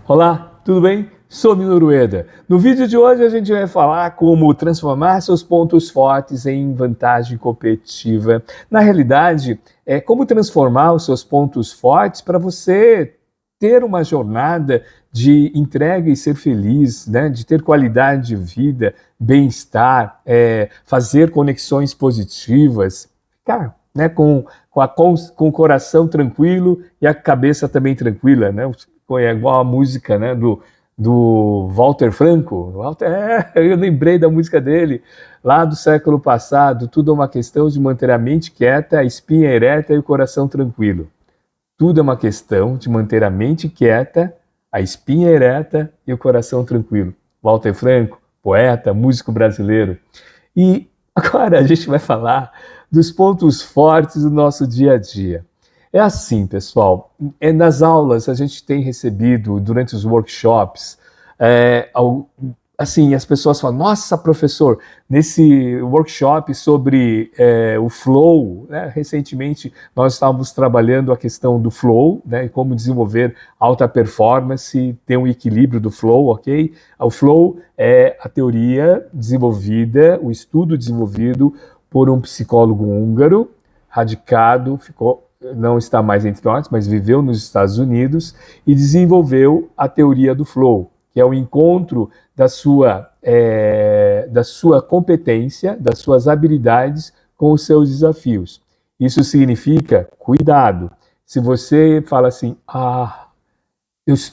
Olá, tudo bem? Sou Mino Rueda. No vídeo de hoje a gente vai falar como transformar seus pontos fortes em vantagem competitiva. Na realidade, é como transformar os seus pontos fortes para você ter uma jornada de entrega e ser feliz, né? De ter qualidade de vida, bem-estar, fazer conexões positivas, ficar, né? Com o coração tranquilo e a cabeça também tranquila, né? É igual a música, né, do Walter Franco. Eu lembrei da música dele, lá do século passado. Tudo é uma questão de manter a mente quieta, a espinha ereta e o coração tranquilo. Tudo é uma questão de manter a mente quieta, a espinha ereta e o coração tranquilo. Walter Franco, poeta, músico brasileiro. E agora a gente vai falar dos pontos fortes do nosso dia a dia. É assim, pessoal, nas aulas a gente tem recebido, durante os workshops, assim, as pessoas falam, nossa, professor, nesse workshop sobre o flow, né, recentemente nós estávamos trabalhando a questão do flow, né, e como desenvolver alta performance, ter um equilíbrio do flow, ok? O flow é a teoria desenvolvida, o estudo desenvolvido por um psicólogo húngaro, radicado, não está mais entre nós, mas viveu nos Estados Unidos e desenvolveu a teoria do flow, que é o encontro da sua competência, das suas habilidades com os seus desafios. Isso significa cuidado. Se você fala assim,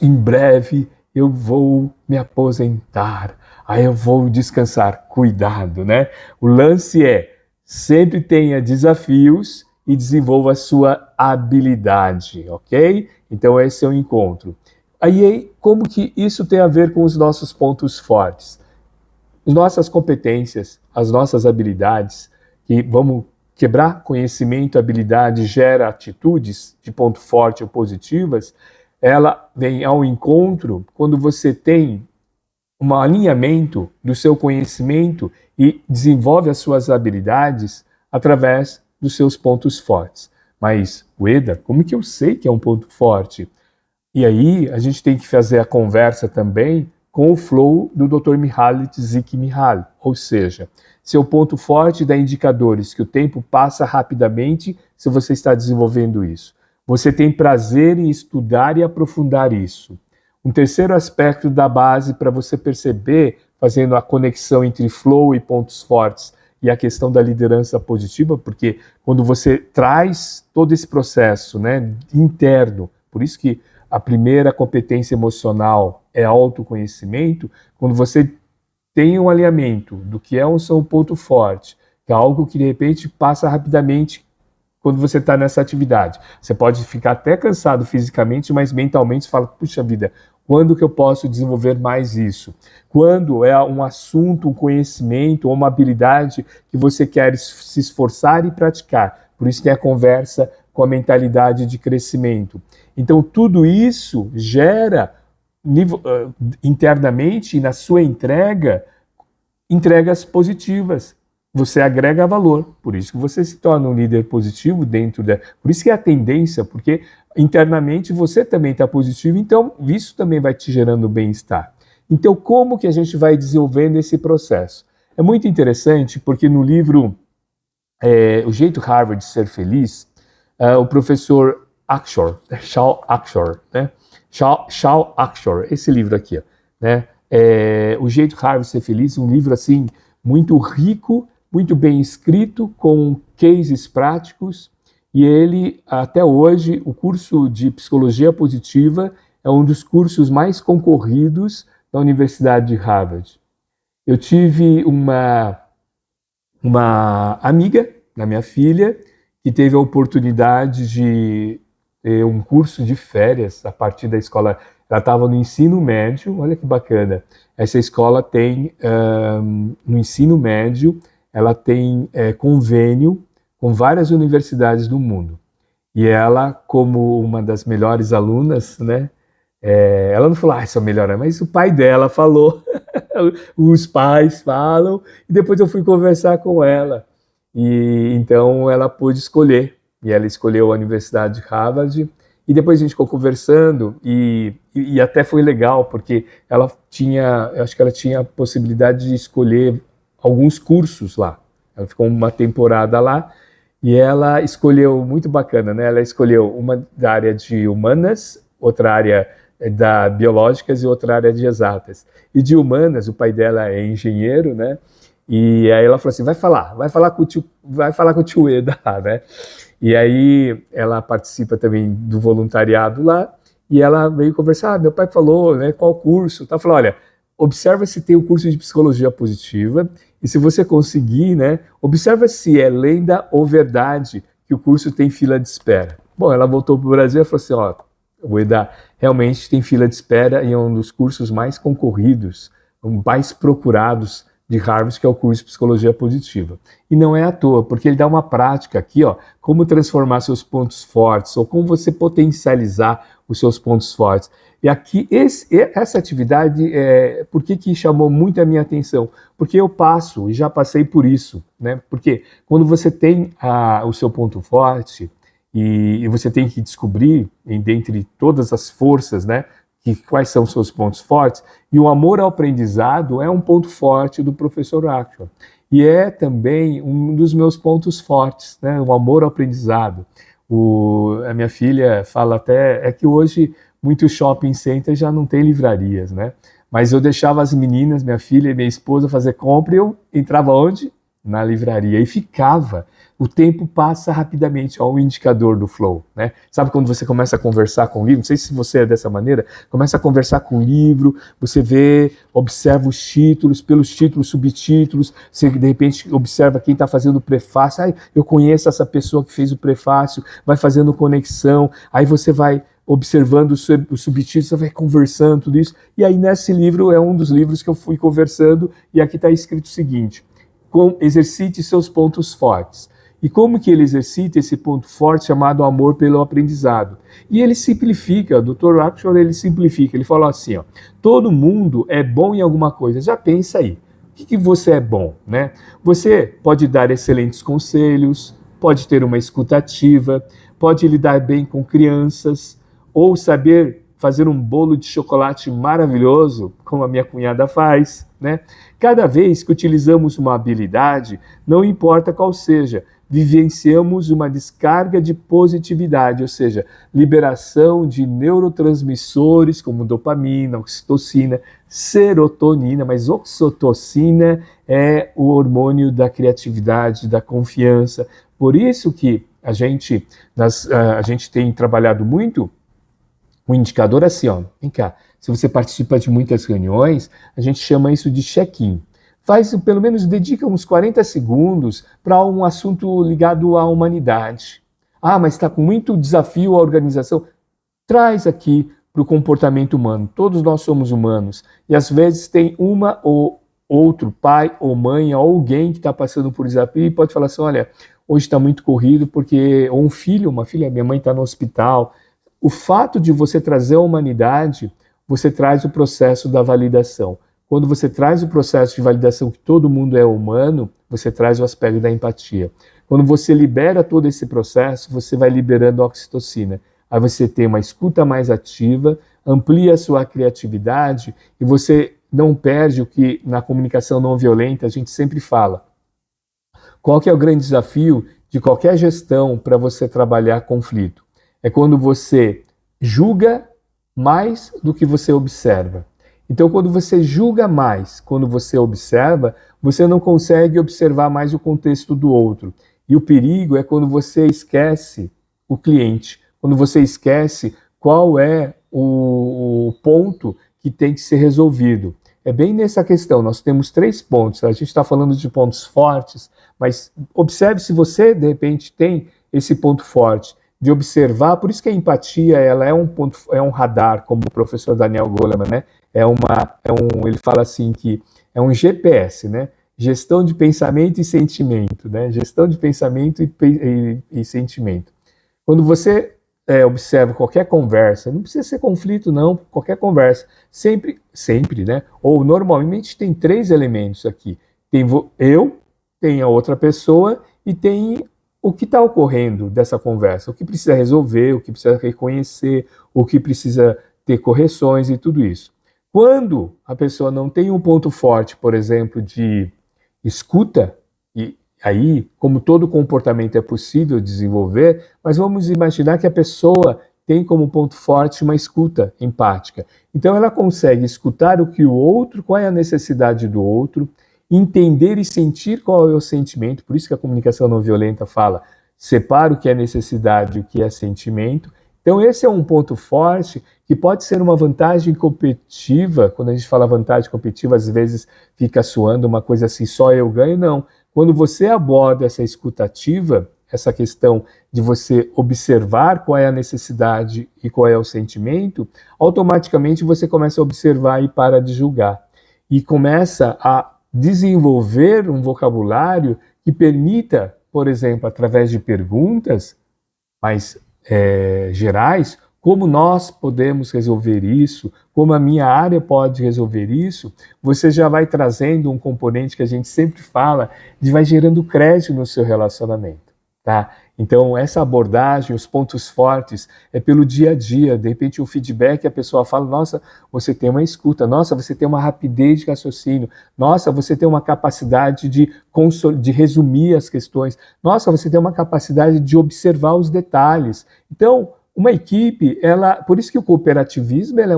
em breve eu vou me aposentar, aí eu vou descansar, cuidado, né? O lance é, sempre tenha desafios e desenvolva a sua habilidade, ok? Então esse é o encontro. Aí, como que isso tem a ver com os nossos pontos fortes? As nossas competências, as nossas habilidades, que vamos quebrar conhecimento, habilidade, gera atitudes de ponto forte ou positivas, ela vem ao encontro quando você tem um alinhamento do seu conhecimento e desenvolve as suas habilidades através dos seus pontos fortes. Mas, Ueda, como que eu sei que é um ponto forte? E aí a gente tem que fazer a conversa também com o flow do Dr. Mihaly Csikszentmihalyi, ou seja, seu ponto forte dá indicadores que o tempo passa rapidamente se você está desenvolvendo isso. Você tem prazer em estudar e aprofundar isso. Um terceiro aspecto da base para você perceber, fazendo a conexão entre flow e pontos fortes, e a questão da liderança positiva, porque quando você traz todo esse processo, né, interno, por isso que a primeira competência emocional é autoconhecimento, quando você tem um alinhamento do que é um seu ponto forte, que é algo que de repente passa rapidamente quando você está nessa atividade. Você pode ficar até cansado fisicamente, mas mentalmente você fala, puxa vida, quando que eu posso desenvolver mais isso? Quando é um assunto, um conhecimento ou uma habilidade que você quer se esforçar e praticar. Por isso tem a conversa com a mentalidade de crescimento. Então tudo isso gera internamente e na sua entregas positivas. Você agrega valor, por isso que você se torna um líder positivo por isso que é a tendência, porque internamente você também está positivo, então isso também vai te gerando bem-estar. Então como que a gente vai desenvolvendo esse processo? É muito interessante porque no livro O Jeito Harvard de Ser Feliz, o professor Shal Achor, né? Shal Achor, esse livro aqui, né? O Jeito Harvard de Ser Feliz, um livro assim muito rico, muito bem escrito, com cases práticos, e ele, até hoje, o curso de Psicologia Positiva é um dos cursos mais concorridos da Universidade de Harvard. Eu tive uma amiga da minha filha que teve a oportunidade de ter um curso de férias a partir da escola. Ela estava no ensino médio, olha que bacana. Essa escola tem, no ensino médio, ela tem convênio com várias universidades do mundo. E ela, como uma das melhores alunas, né? Ela não falou, sou melhor, mas o pai dela falou, os pais falam, e depois eu fui conversar com ela. E então ela pôde escolher, e ela escolheu a Universidade de Harvard, E depois a gente ficou conversando e até foi legal, porque ela tinha, eu acho que ela tinha a possibilidade de escolher alguns cursos lá. Ela ficou uma temporada lá e ela escolheu, muito bacana, né? Ela escolheu uma da área de humanas, outra área da biológicas e outra área de exatas. E de humanas, o pai dela é engenheiro, né? E aí ela falou assim, vai falar com o tio Eda, né? E aí ela participa também do voluntariado lá, e ela veio conversar, meu pai falou, né, qual curso? Tá, falou, olha, observa se tem o curso de psicologia positiva, e se você conseguir, né, observa se é lenda ou verdade que o curso tem fila de espera. Bom, ela voltou para o Brasil e falou assim, ó, o EDA realmente tem fila de espera e é um dos cursos mais concorridos, mais procurados de Harvard, que é o curso de Psicologia Positiva. E não é à toa, porque ele dá uma prática aqui, ó, como transformar seus pontos fortes, ou como você potencializar os seus pontos fortes. E aqui, essa atividade, por que chamou muito a minha atenção? Porque eu passo, e já passei por isso, né? Porque quando você tem o seu ponto forte, e você tem que descobrir, dentre todas as forças, né, quais são os seus pontos fortes, e o amor ao aprendizado é um ponto forte do professor Actual. E é também um dos meus pontos fortes, né, o amor ao aprendizado. A minha filha fala até, é que hoje muitos shopping centers já não tem livrarias, né? Mas eu deixava as meninas, minha filha e minha esposa, fazer compra e eu entrava onde? Na livraria e ficava. O tempo passa rapidamente, ó, o indicador do flow, né? Sabe quando você começa a conversar com o livro? Não sei se você é dessa maneira, começa a conversar com o livro, você vê, observa os títulos, pelos títulos, subtítulos, você de repente observa quem está fazendo o prefácio, eu conheço essa pessoa que fez o prefácio, vai fazendo conexão, aí você vai observando os subtítulos, você vai conversando, tudo isso, e aí nesse livro é um dos livros que eu fui conversando, e aqui está escrito o seguinte, exercite seus pontos fortes. E como que ele exercita esse ponto forte chamado amor pelo aprendizado? E ele simplifica, o Dr. Actual, ele simplifica, ele fala assim, ó, todo mundo é bom em alguma coisa, já pensa aí, o que você é bom, né? Você pode dar excelentes conselhos, pode ter uma escuta ativa, pode lidar bem com crianças, ou saber fazer um bolo de chocolate maravilhoso, como a minha cunhada faz, né? Cada vez que utilizamos uma habilidade, não importa qual seja, vivenciamos uma descarga de positividade, ou seja, liberação de neurotransmissores como dopamina, oxitocina, serotonina, mas oxitocina é o hormônio da criatividade, da confiança. Por isso que a gente tem trabalhado muito um indicador assim, ó, vem cá, se você participa de muitas reuniões, a gente chama isso de check-in. Pelo menos dedica uns 40 segundos para um assunto ligado à humanidade. Ah, mas está com muito desafio a organização. Traz aqui para o comportamento humano. Todos nós somos humanos. E às vezes tem uma ou outro pai ou mãe, ou alguém que está passando por desafio e pode falar assim, olha, hoje está muito corrido porque, ou um filho, uma filha, minha mãe está no hospital. O fato de você trazer a humanidade, você traz o processo da validação. Quando você traz o processo de validação que todo mundo é humano, você traz o aspecto da empatia. Quando você libera todo esse processo, você vai liberando a oxitocina. Aí você tem uma escuta mais ativa, amplia a sua criatividade e você não perde o que na comunicação não violenta a gente sempre fala. Qual que é o grande desafio de qualquer gestão para você trabalhar conflito? É quando você julga mais do que você observa. Então, quando você julga mais, quando você observa, você não consegue observar mais o contexto do outro. E o perigo é quando você esquece o cliente, quando você esquece qual é o ponto que tem que ser resolvido. É bem nessa questão, nós temos 3 pontos, a gente está falando de pontos fortes, mas observe se você, de repente, tem esse ponto forte de observar, por isso que a empatia ela é um radar, como o professor Daniel Goleman, né? Ele fala assim que é um GPS, né? Gestão de pensamento e sentimento, né? Gestão de pensamento e sentimento. Quando você observa qualquer conversa, não precisa ser conflito não, qualquer conversa, sempre, né? Ou normalmente tem 3 elementos aqui. Tem eu, tem a outra pessoa e tem o que está ocorrendo dessa conversa, o que precisa resolver, o que precisa reconhecer, o que precisa ter correções e tudo isso. Quando a pessoa não tem um ponto forte, por exemplo, de escuta, e aí, como todo comportamento é possível desenvolver, mas vamos imaginar que a pessoa tem como ponto forte uma escuta empática. Então ela consegue escutar o que o outro, qual é a necessidade do outro, entender e sentir qual é o sentimento, por isso que a comunicação não violenta fala, separa o que é necessidade e o que é sentimento. Então esse é um ponto forte que pode ser uma vantagem competitiva. Quando a gente fala vantagem competitiva, às vezes fica soando uma coisa assim, só eu ganho, não. Quando você aborda essa escutativa, essa questão de você observar qual é a necessidade e qual é o sentimento, automaticamente você começa a observar e para de julgar. E começa a desenvolver um vocabulário que permita, por exemplo, através de perguntas mais gerais, como nós podemos resolver isso, como a minha área pode resolver isso, você já vai trazendo um componente que a gente sempre fala, de vai gerando crédito no seu relacionamento. Tá? Então, essa abordagem, os pontos fortes, é pelo dia a dia. De repente, o feedback, a pessoa fala, nossa, você tem uma escuta, nossa, você tem uma rapidez de raciocínio, nossa, você tem uma capacidade de resumir as questões, nossa, você tem uma capacidade de observar os detalhes. Então, uma equipe, por isso que o cooperativismo ela é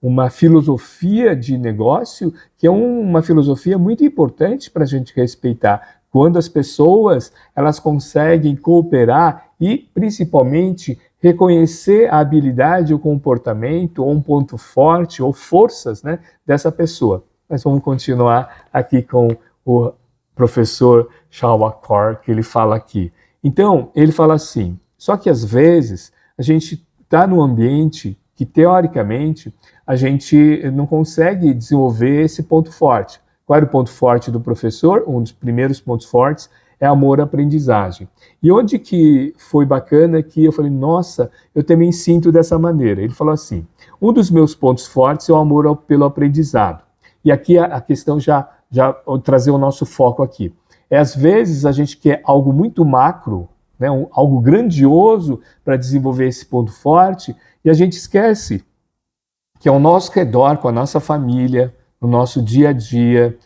uma filosofia de negócio, que é uma filosofia muito importante para a gente respeitar. Quando as pessoas elas conseguem cooperar e, principalmente, reconhecer a habilidade, o comportamento, ou um ponto forte, ou forças, né, dessa pessoa. Mas vamos continuar aqui com o professor Shawakor, que ele fala aqui. Então, ele fala assim, só que às vezes a gente está num ambiente que, teoricamente, a gente não consegue desenvolver esse ponto forte. Qual era o ponto forte do professor? Um dos primeiros pontos fortes é amor-aprendizagem. E onde que foi bacana que eu falei, nossa, eu também sinto dessa maneira. Ele falou assim, um dos meus pontos fortes é o amor pelo aprendizado. E aqui a questão já trazer o nosso foco aqui. Às vezes a gente quer algo muito macro, né, algo grandioso para desenvolver esse ponto forte, e a gente esquece que ao nosso redor, com a nossa família, no nosso dia a dia,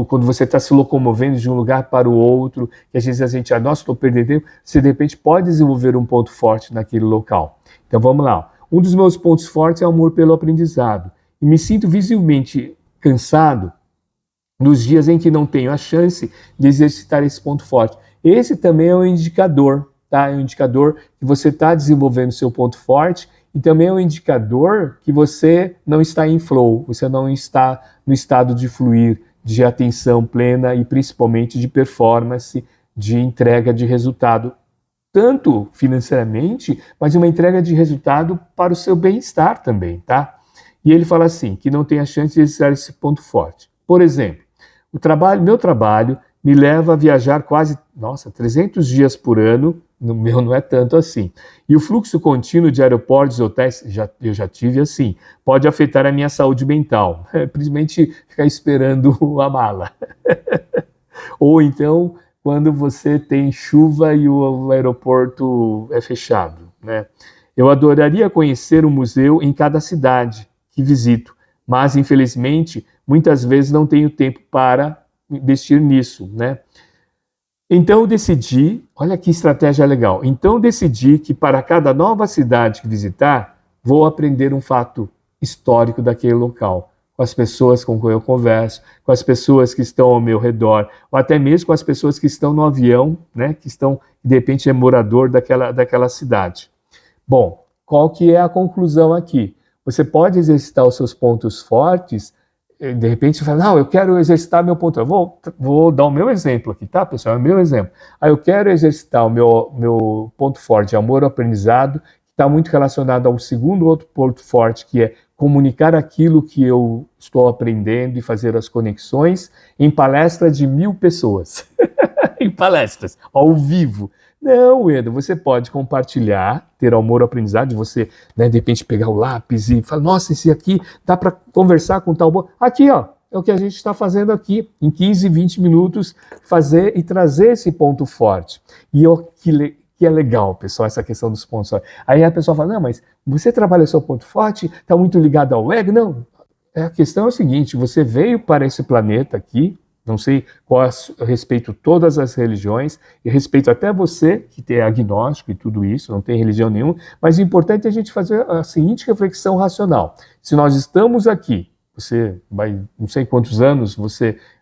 quando você está se locomovendo de um lugar para o outro, que às vezes a gente, nossa, estou perdendo tempo, você de repente pode desenvolver um ponto forte naquele local. Então vamos lá. Um dos meus pontos fortes é o amor pelo aprendizado. E me sinto visivelmente cansado nos dias em que não tenho a chance de exercitar esse ponto forte. Esse também é um indicador, tá? É um indicador que você está desenvolvendo seu ponto forte. E também é um indicador que você não está em flow, você não está no estado de fluir, de atenção plena e principalmente de performance, de entrega de resultado, tanto financeiramente, mas uma entrega de resultado para o seu bem-estar também, tá? E ele fala assim, que não tem a chance de exercitar esse ponto forte. Por exemplo, meu trabalho me leva a viajar quase, 300 dias por ano. No meu não é tanto assim. E o fluxo contínuo de aeroportos e hotéis, eu já tive assim, pode afetar a minha saúde mental. Principalmente ficar esperando a mala. Ou então, quando você tem chuva e o aeroporto é fechado, né? Eu adoraria conhecer um museu em cada cidade que visito, mas infelizmente, muitas vezes não tenho tempo para investir nisso, né? Então eu decidi, olha que estratégia legal, então eu decidi que para cada nova cidade que visitar, vou aprender um fato histórico daquele local, com as pessoas com quem eu converso, com as pessoas que estão ao meu redor, ou até mesmo com as pessoas que estão no avião, né, que estão, de repente, é morador daquela cidade. Bom, qual que é a conclusão aqui? Você pode exercitar os seus pontos fortes. De repente você fala, não, eu quero exercitar meu ponto. Eu vou dar o meu exemplo aqui, tá, pessoal? É o meu exemplo. Eu quero exercitar o meu ponto forte de amor ao aprendizado, que está muito relacionado ao segundo outro ponto forte, que é comunicar aquilo que eu estou aprendendo e fazer as conexões em palestra de 1000 pessoas. Em palestras, ao vivo. Não, Eda, você pode compartilhar, ter amor ao aprendizado, de você, né, de repente pegar o lápis e falar, nossa, esse aqui dá para conversar com tal... Aqui, ó, é o que a gente está fazendo aqui, em 15, 20 minutos, fazer e trazer esse ponto forte. E que é legal, pessoal, essa questão dos pontos fortes. Aí a pessoa fala, não, mas você trabalha seu ponto forte, está muito ligado ao ego? Não, a questão é o seguinte, você veio para esse planeta aqui, não sei qual eu respeito todas as religiões, e respeito até você, que tem agnóstico e tudo isso, não tem religião nenhuma, mas o importante é a gente fazer a seguinte reflexão racional. Se nós estamos aqui, você vai, não sei quantos anos,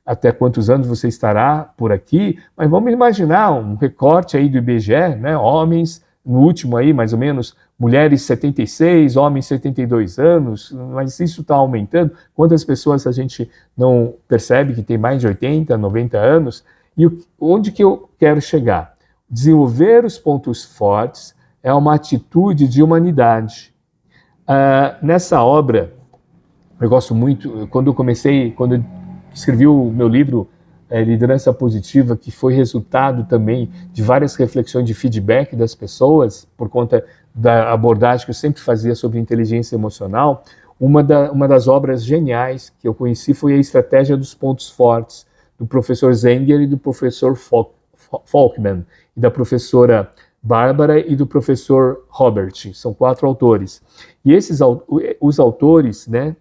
até quantos anos você estará por aqui, mas vamos imaginar um recorte aí do IBGE, né? Homens, no último aí, mais ou menos, mulheres 76, homens 72 anos, mas isso está aumentando. Quantas pessoas a gente não percebe que tem mais de 80, 90 anos? E onde que eu quero chegar? Desenvolver os pontos fortes é uma atitude de humanidade. Nessa obra, eu gosto muito, quando eu escrevi o meu livro Liderança Positiva, que foi resultado também de várias reflexões de feedback das pessoas, por conta da abordagem que eu sempre fazia sobre inteligência emocional, uma das obras geniais que eu conheci foi a Estratégia dos Pontos Fortes, do professor Zenger e do professor Folkman, e da professora Bárbara e do professor Robert. São 4 autores. E os autores, né,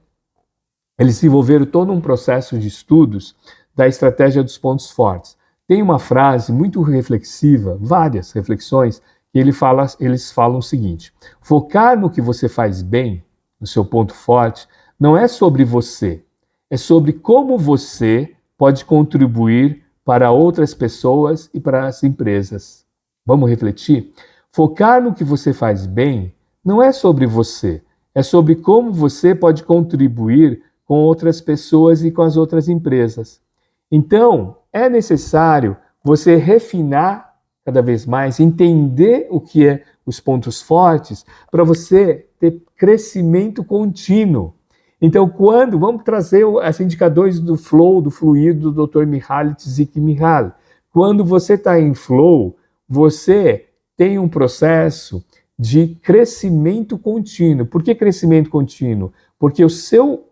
eles desenvolveram todo um processo de estudos da estratégia dos pontos fortes. Tem uma frase muito reflexiva, várias reflexões, que eles falam o seguinte: focar no que você faz bem, no seu ponto forte, não é sobre você, é sobre como você pode contribuir para outras pessoas e para as empresas. Vamos refletir? Focar no que você faz bem não é sobre você, é sobre como você pode contribuir com outras pessoas e com as outras empresas. Então, é necessário você refinar cada vez mais, entender o que é os pontos fortes, para você ter crescimento contínuo. Então, vamos trazer os indicadores do flow, do fluido do Dr. Mihaly Csikszentmihalyi. Quando você está em flow, você tem um processo de crescimento contínuo. Por que crescimento contínuo? Porque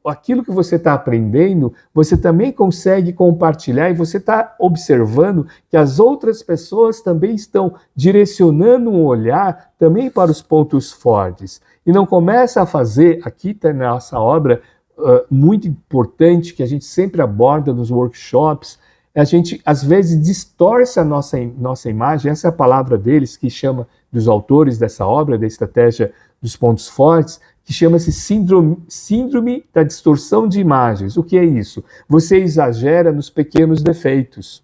aquilo que você está aprendendo, você também consegue compartilhar e você está observando que as outras pessoas também estão direcionando um olhar também para os pontos fortes. E não começa a fazer, aqui está na nossa obra, muito importante, que a gente sempre aborda nos workshops, a gente às vezes distorce a nossa imagem, essa é a palavra deles, que chama, dos autores dessa obra, da estratégia dos pontos fortes, que chama-se síndrome da distorção de imagens. O que é isso? Você exagera nos pequenos defeitos.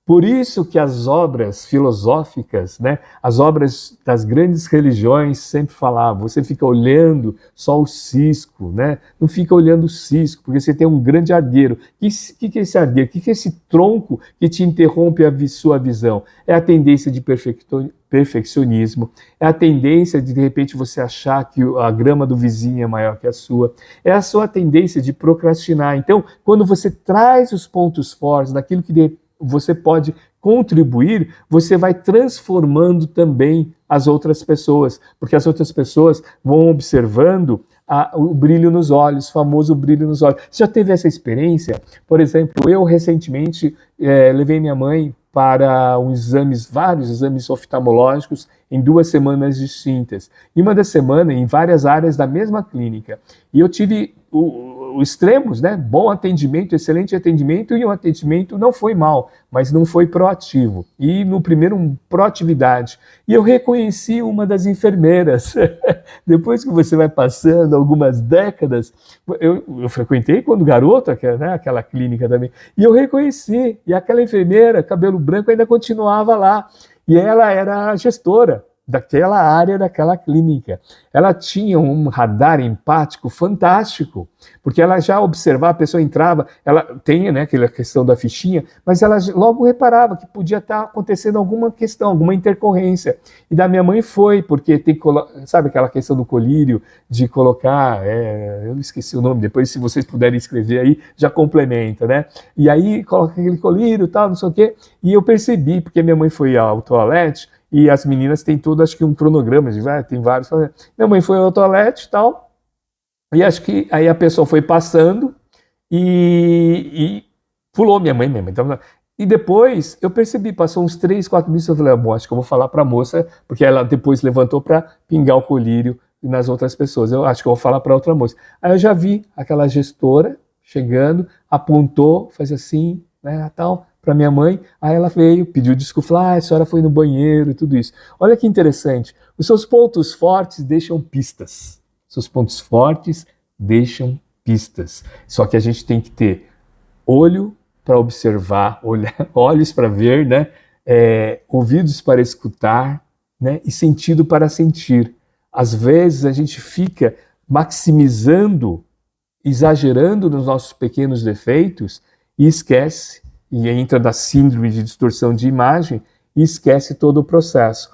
Por isso que as obras filosóficas, né, as obras das grandes religiões sempre falavam, você fica olhando só o cisco, né? Não fica olhando o cisco, porque você tem um grande argueiro. O que é esse argueiro? O que é esse tronco que te interrompe a sua visão? É a tendência de perfeccionismo, é a tendência de repente você achar que a grama do vizinho é maior que a sua, é a sua tendência de procrastinar. Então, quando você traz os pontos fortes daquilo que você pode contribuir, você vai transformando também as outras pessoas, porque as outras pessoas vão observando o brilho nos olhos, o famoso brilho nos olhos. Você já teve essa experiência? Por exemplo, eu recentemente levei minha mãe para vários exames oftalmológicos em 2 semanas distintas. E uma das semanas em várias áreas da mesma clínica. E eu tive os extremos, né? Bom atendimento, excelente atendimento, e o atendimento não foi mal, mas não foi proativo. E no primeiro, proatividade. E eu reconheci uma das enfermeiras. Depois que você vai passando algumas décadas, eu frequentei quando garoto, né, aquela clínica também, e eu reconheci, e aquela enfermeira, cabelo branco, ainda continuava lá. E ela era a gestora daquela área, daquela clínica. Ela tinha um radar empático fantástico, porque ela já observava, a pessoa entrava, ela tem, né, aquela questão da fichinha, mas ela logo reparava que podia estar acontecendo alguma questão, alguma intercorrência. E da minha mãe foi, porque tem, sabe aquela questão do colírio, de colocar, eu esqueci o nome, depois se vocês puderem escrever aí, já complementa, né? E aí coloca aquele colírio, tal, não sei o quê, e eu percebi, porque minha mãe foi ao toalete, e as meninas têm tudo, acho que um cronograma, tem vários. Minha mãe foi ao toalete e tal, e acho que aí a pessoa foi passando, e pulou minha mãe. Então, e depois eu percebi, passou uns 3, 4 minutos, eu falei, acho que eu vou falar para a moça, porque ela depois levantou para pingar o colírio nas outras pessoas. Eu acho que eu vou falar para outra moça. Aí eu já vi aquela gestora chegando, apontou, faz assim, né, tal, para minha mãe. Aí ela veio, pediu desculpa, falou, a senhora foi no banheiro e tudo isso. Olha que interessante, os seus pontos fortes deixam pistas. Seus pontos fortes deixam pistas. Só que a gente tem que ter olho para observar, olhos para ver, né? Ouvidos para escutar, né? E sentido para sentir. Às vezes a gente fica maximizando, exagerando nos nossos pequenos defeitos e esquece, e entra na síndrome de distorção de imagem e esquece todo o processo.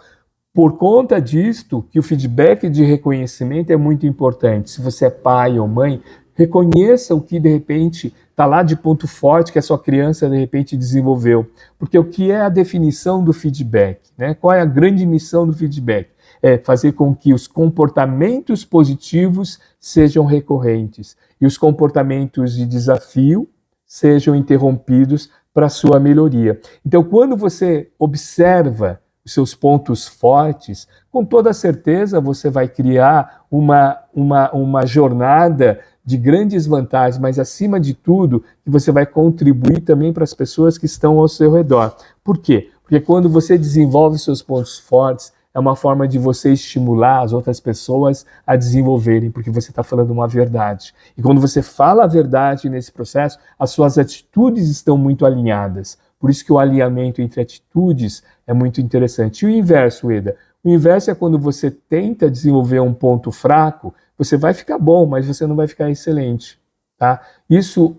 Por conta disto, que o feedback de reconhecimento é muito importante. Se você é pai ou mãe, reconheça o que de repente está lá de ponto forte que a sua criança de repente desenvolveu. Porque o que é a definição do feedback? Né? Qual é a grande missão do feedback? É fazer com que os comportamentos positivos sejam recorrentes e os comportamentos de desafio sejam interrompidos para a sua melhoria. Então, quando você observa os seus pontos fortes, com toda certeza você vai criar uma jornada de grandes vantagens, mas acima de tudo, você vai contribuir também para as pessoas que estão ao seu redor. Por quê? Porque quando você desenvolve seus pontos fortes, é uma forma de você estimular as outras pessoas a desenvolverem, porque você está falando uma verdade. E quando você fala a verdade nesse processo, as suas atitudes estão muito alinhadas. Por isso que o alinhamento entre atitudes é muito interessante. E o inverso, Eda? O inverso é quando você tenta desenvolver um ponto fraco, você vai ficar bom, mas você não vai ficar excelente. Tá? Isso,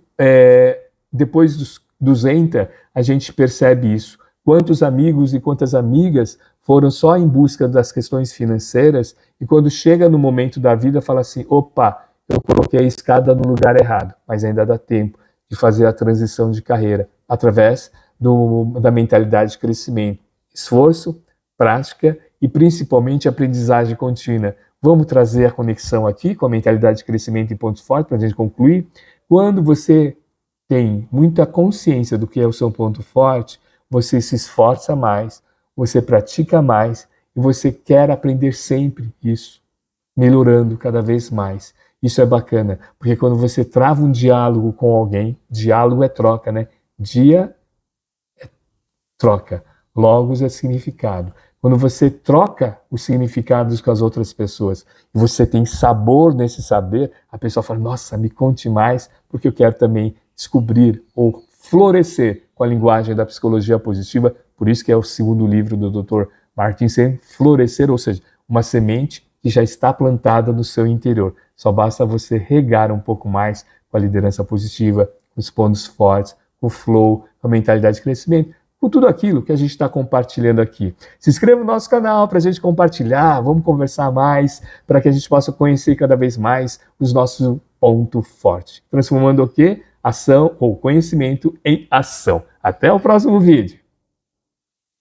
depois dos ENTA, a gente percebe isso. Quantos amigos e quantas amigas foram só em busca das questões financeiras e quando chega no momento da vida fala assim, opa, eu coloquei a escada no lugar errado, mas ainda dá tempo de fazer a transição de carreira através da mentalidade de crescimento. Esforço, prática e principalmente aprendizagem contínua. Vamos trazer a conexão aqui com a mentalidade de crescimento e pontos fortes para a gente concluir. Quando você tem muita consciência do que é o seu ponto forte, você se esforça mais, você pratica mais e você quer aprender sempre isso, melhorando cada vez mais. Isso é bacana, porque quando você trava um diálogo com alguém, diálogo é troca, né? Dia é troca, logos é significado. Quando você troca os significados com as outras pessoas e você tem sabor nesse saber, a pessoa fala, nossa, me conte mais, porque eu quero também descobrir ou florescer com a linguagem da psicologia positiva, por isso que é o segundo livro do Dr. Martin Sen, florescer, ou seja, uma semente que já está plantada no seu interior. Só basta você regar um pouco mais com a liderança positiva, com os pontos fortes, com o flow, com a mentalidade de crescimento, com tudo aquilo que a gente está compartilhando aqui. Se inscreva no nosso canal para a gente compartilhar, vamos conversar mais, para que a gente possa conhecer cada vez mais os nossos pontos fortes. Transformando o quê? Ação ou conhecimento em ação. Até o próximo vídeo.